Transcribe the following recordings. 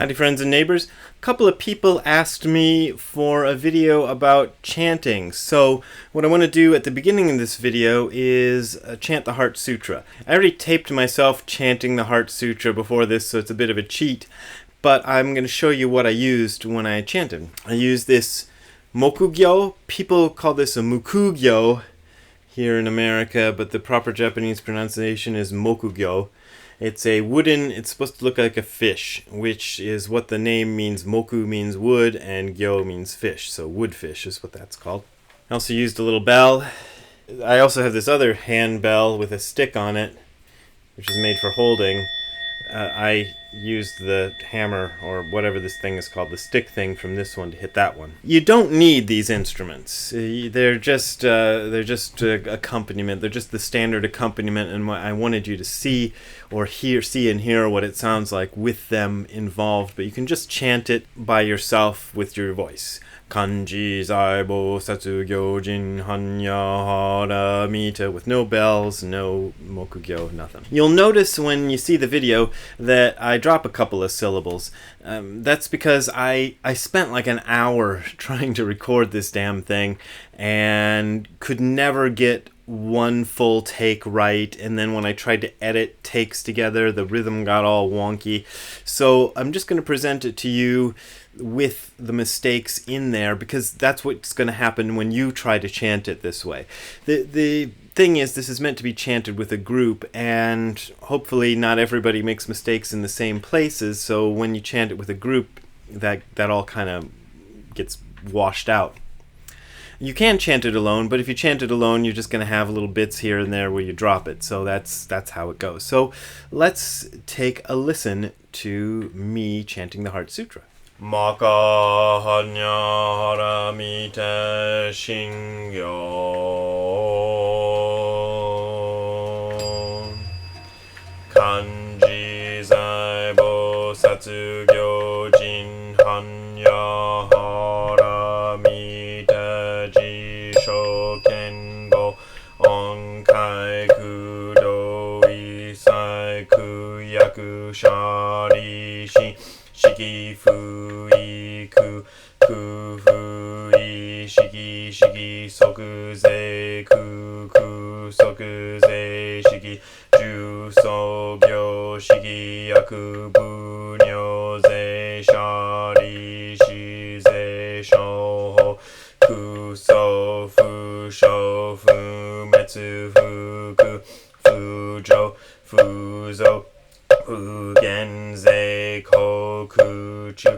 Howdy friends and neighbors. A couple of people asked me for a video about chanting. So what I want to do at the beginning of this video is chant the Heart Sutra. I already taped myself chanting the Heart Sutra before this, so it's a bit of a cheat. But I'm going to show you what I used when I chanted. I used this mokugyo. People call this a mukugyo here in America, but the proper Japanese pronunciation is mokugyo. It's a wooden, it's supposed to look like a fish, which is what the name means. Moku means wood and gyo means fish, so woodfish is what that's called. I also used a little bell. I also have this other hand bell with a stick on it, which is made for holding. I used the hammer, or whatever this thing is called, the stick thing from this one to hit that one. You don't need these instruments. They're just accompaniment. They're just the standard accompaniment, and I wanted you to see and hear what it sounds like with them involved. But you can just chant it by yourself with your voice. Kanji Zaibo Satsu Gyojin Hanya Hara Mita, with no bells, no mokugyo, nothing. You'll notice when you see the video that I drop a couple of syllables. That's because I spent like an hour trying to record this damn thing and could never get one full take right, and then when I tried to edit takes together, the rhythm got all wonky. So I'm just going to present it to you with the mistakes in there, because that's what's going to happen when you try to chant it this way. The thing is, this is meant to be chanted with a group, and hopefully not everybody makes mistakes in the same places, so when you chant it with a group, that all kind of gets washed out. You can chant it alone, but if you chant it alone, you're just going to have little bits here and there where you drop it. So that's how it goes. So let's take a listen to me chanting the Heart Sutra. Maka hanya haramite shingyo kanji zaibo satsu gyojin hanya Shokenbo onkai kudo isai kuyaku sharishi shiki fui fui shiki sokuze sokuze shiki jusogyo shiki yakubu nyoze sharishi ze shoho Shofu, metsu, fuku, fujo, fuzo, fugenze, kokuchu,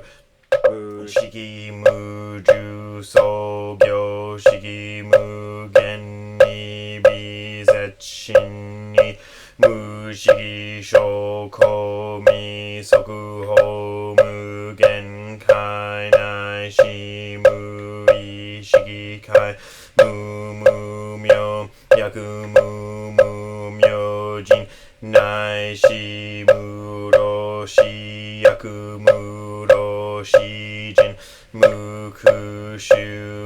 shiki, muju, sogyo, shiki, mugen, nibi, zetshini, mushiki, shoko, mi, sokuho, mugen, kainai, shimu, shikikai, mu myo, yaku mu myojin, nai shi muroshi, yaku muroshi jin, mukushu,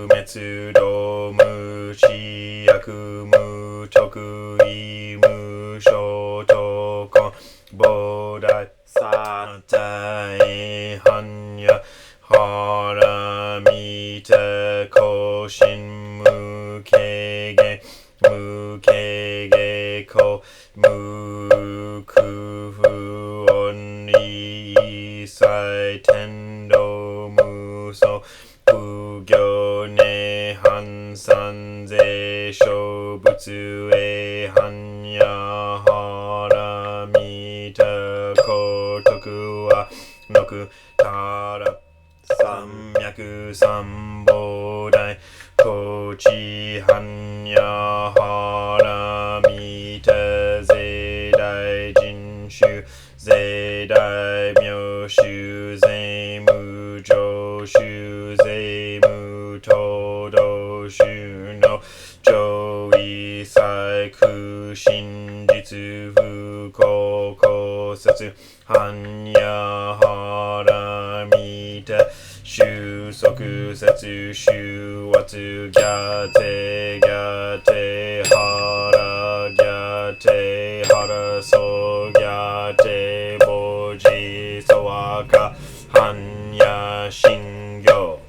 metsudo, mushi, yaku mutoku, imu shotoko, bodai, satai, hanya, haramita, koshin, mukege ko mukufu onni isai tendo muso fugyo ne hansan ze shobutsu e hanya haramita kotoku wa noku tara samyaku sambodai kochi hanya haramita zedai jinshu zedai myoshu zemu joshu zemu todo shuno joi saiku shinjitsu fukoko setsu hanya haramita shu soku setsu shu watsu gyate gyate hara gyate hara so gyate boji soaka Hanya Shingyo.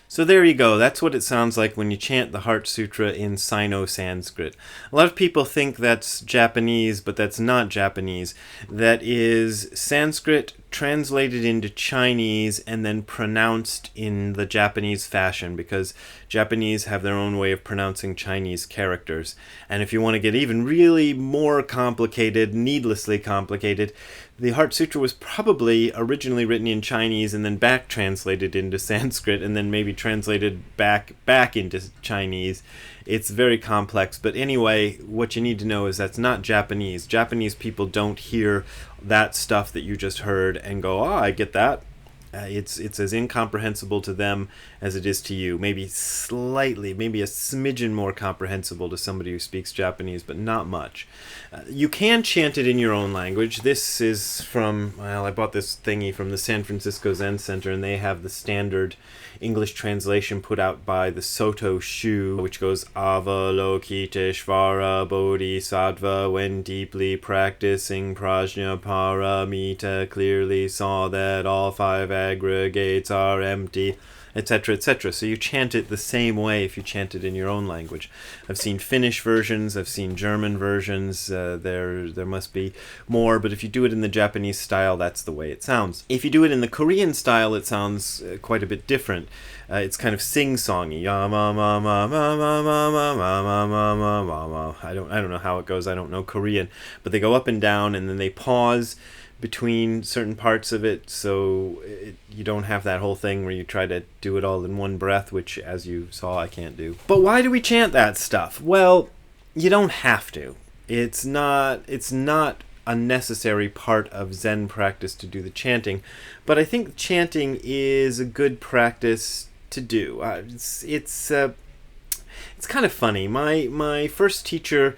So there you go. That's what it sounds like when you chant the Heart Sutra in Sino-Sanskrit. A lot of people think that's Japanese, but that's not Japanese. That is Sanskrit translated into Chinese and then pronounced in the Japanese fashion, because Japanese have their own way of pronouncing Chinese characters. And if you want to get even really more complicated, needlessly complicated, the Heart Sutra was probably originally written in Chinese and then back translated into Sanskrit and then maybe translated back into Chinese. It's very complex, but anyway, what you need to know is that's not Japanese. Japanese people don't hear that stuff that you just heard and go, "Oh, I get that." It's as incomprehensible to them as it is to you. Maybe slightly, maybe a smidgen more comprehensible to somebody who speaks Japanese, but not much. You can chant it in your own language. This is from, well, I bought this thingy from the San Francisco Zen Center, and they have the standard English translation put out by the Soto Shu, which goes, Avalokiteshvara Bodhisattva, when deeply practicing Prajna Paramita, clearly saw that all five aggregates are empty, etc., etc. So you chant it the same way if you chant it in your own language. I've seen Finnish versions, I've seen German versions, there must be more, but if you do it in the Japanese style, that's the way it sounds. If you do it in the Korean style, it sounds quite a bit different. It's kind of sing-songy. I don't know how it goes, I don't know Korean, but they go up and down and then they pause between certain parts of it, so you don't have that whole thing where you try to do it all in one breath, which, as you saw, I can't do. But why do we chant that stuff? Well, you don't have to. It's not a necessary part of Zen practice to do the chanting, but I think chanting is a good practice to do. It's kind of funny. My first teacher,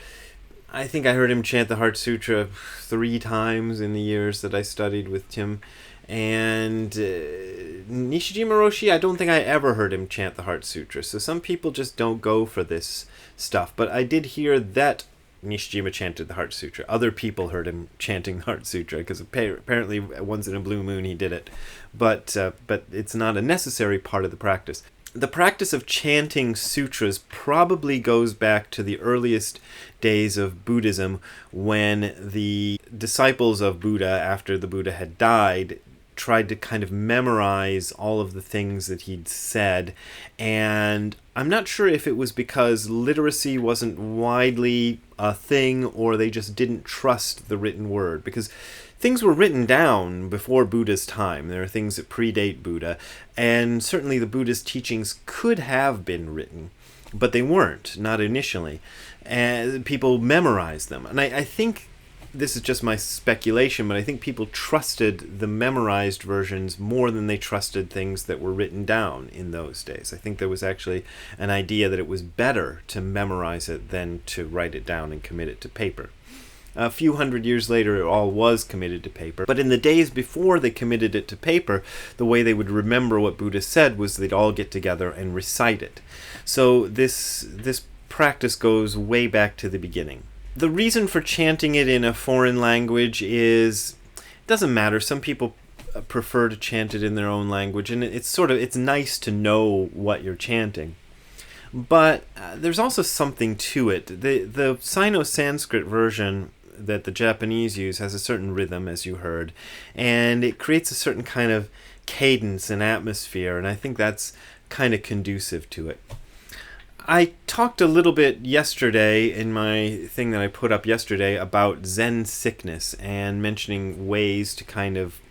I think I heard him chant the Heart Sutra 3 times in the years that I studied with Tim. And Nishijima Roshi, I don't think I ever heard him chant the Heart Sutra. So some people just don't go for this stuff. But I did hear that Nishijima chanted the Heart Sutra. Other people heard him chanting the Heart Sutra, because apparently once in a blue moon he did it. But it's not a necessary part of the practice. The practice of chanting sutras probably goes back to the earliest days of Buddhism, when the disciples of Buddha, after the Buddha had died, tried to kind of memorize all of the things that he'd said. And I'm not sure if it was because literacy wasn't widely a thing, or they just didn't trust the written word, because things were written down before Buddha's time. There are things that predate Buddha, and certainly the Buddha's teachings could have been written, but they weren't, not initially. And people memorized them. And I think, this is just my speculation, but I think people trusted the memorized versions more than they trusted things that were written down in those days. I think there was actually an idea that it was better to memorize it than to write it down and commit it to paper. A few hundred years later, it all was committed to paper. But in the days before they committed it to paper, the way they would remember what Buddha said was they'd all get together and recite it. So this practice goes way back to the beginning. The reason for chanting it in a foreign language is, it doesn't matter. Some people prefer to chant it in their own language, and it's nice to know what you're chanting. But there's also something to it. The Sino-Sanskrit version that the Japanese use has a certain rhythm, as you heard, and it creates a certain kind of cadence and atmosphere, and I think that's kind of conducive to it. I talked a little bit yesterday in my thing that I put up yesterday about Zen sickness and mentioning ways to kind of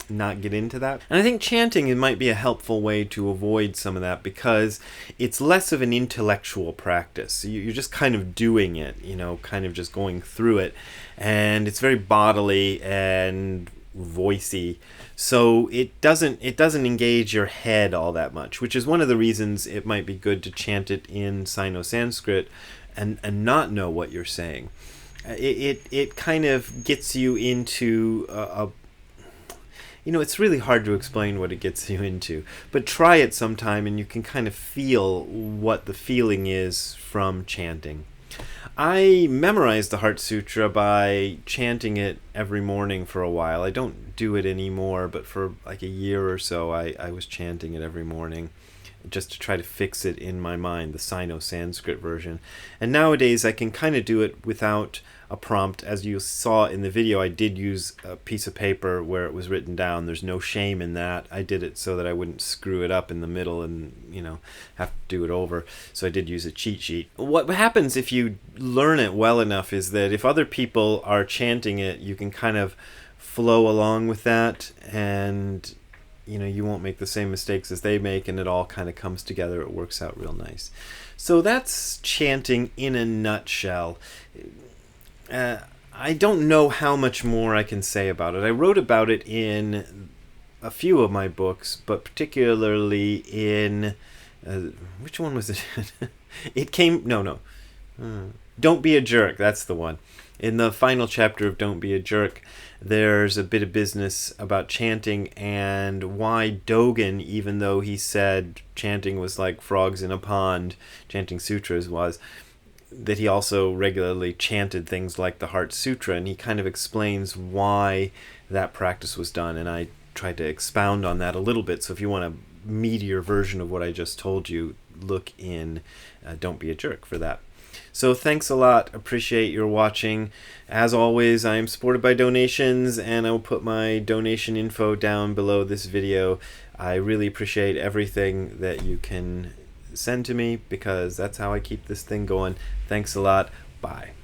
not get into that. And I think chanting, it might be a helpful way to avoid some of that, because it's less of an intellectual practice. You're just kind of doing it, kind of just going through it, and it's very bodily and voicey, so it doesn't engage your head all that much, which is one of the reasons it might be good to chant it in Sino-Sanskrit and not know what you're saying. It kind of gets you into it's really hard to explain what it gets you into, but try it sometime and you can kind of feel what the feeling is from chanting. I memorized the Heart Sutra by chanting it every morning for a while. I don't do it anymore, but for like a year or so, I was chanting it every morning just to try to fix it in my mind, the Sino-Sanskrit version. And nowadays I can kind of do it without a prompt. As you saw in the video, I did use a piece of paper where it was written down. There's no shame in that. I did it so that I wouldn't screw it up in the middle and, have to do it over. So I did use a cheat sheet. What happens if you learn it well enough is that if other people are chanting it, you can kind of flow along with that, and you won't make the same mistakes as they make, and it all kind of comes together. It works out real nice. So that's chanting in a nutshell. I don't know how much more I can say about it. I wrote about it in a few of my books, but particularly in which one was it? Don't Be a Jerk. That's the one. In the final chapter of Don't Be a Jerk, there's a bit of business about chanting and why Dogen, even though he said chanting was like frogs in a pond, chanting sutras was, that he also regularly chanted things like the Heart Sutra, and he kind of explains why that practice was done, and I tried to expound on that a little bit. So if you want a meatier version of what I just told you, look in Don't Be a Jerk for that. So thanks a lot. Appreciate your watching. As always, I am supported by donations, and I will put my donation info down below this video. I really appreciate everything that you can send to me, because that's how I keep this thing going. Thanks a lot. Bye.